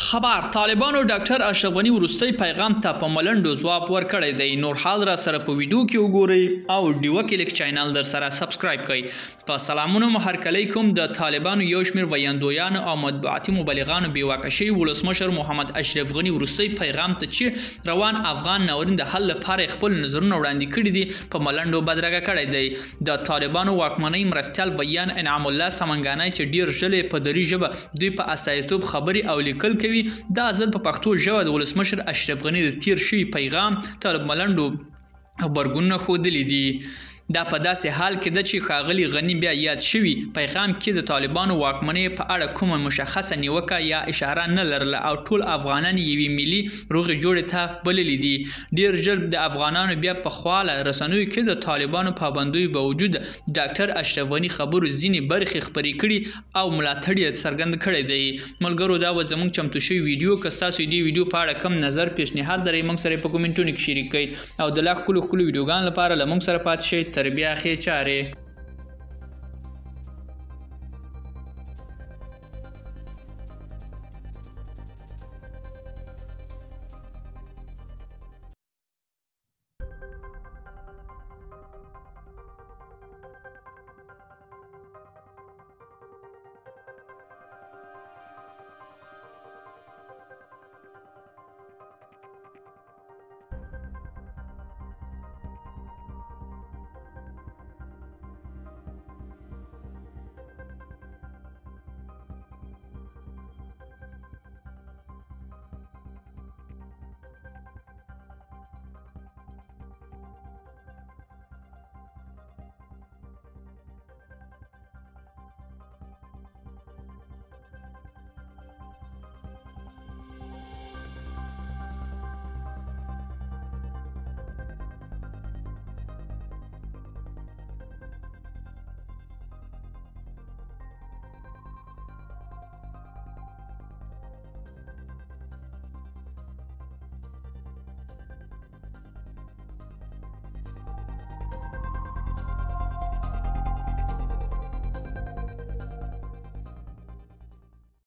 خبر طالبانو ډاکټر اشرف غنی وروستي پیغام ته په ملنډو ځواب ورکړی دی. نور حال را سره په ویډیو کې وګورئ او ډیوه کلیک چینل در سره سبسکرایب کړئ. په سلامونو هرکلی کوم. د طالبانو یو شمېر ویاندویانو او مطبوعاتي مبلغانو بېواکه شوي ولسمشر محمد اشرف غنی وروستي پیغام ته چې روان افغان ناورین د حل لپاره خپل نظرونه وړاندې کړي دي په ملنډو بدرګه کړی دی. د طالبانو واکمنۍ مرستیال بیان انعام الله سمنګانی چې ډیر ژلې په دري ژبه دوی په استازیتوب خبرې او لیکل کوي، دا ځل په پښتو ژبه د ولسمشر اشرف غنی د تیر شوي پیغام ته ملنډو غبرګونونه ښودلي دي. دا په داسې حال کې ده چې ښاغلي غني بیا یاد شوي پیغام کې د طالبانو واکمنۍ په اړه کومه مشخصه نیوکه یا اشاره نه لرله او ټول افغانان یوې ملي روغې جوړې ته بللي دي. ډیر ژر د افغانانو بیا په خواله رسنیو کې د طالبانو پابندیو باوجود ډاکټر اشرف غني خبرو ځینې برخې خپرې کړي او ملاتړ یې څرګند کړی دی. ملګرو، دا و زموږ چمتو شوی ویډیو. که ستاسو دې ویډیو په اړه کم نظر پیشنهاد لرئ موږ سره په کومنټونو کې شریک کړئ او د لا ښکلو ویډیوګانو لپاره له موږ سره پاتې شئ. تر بیا ښې چارې.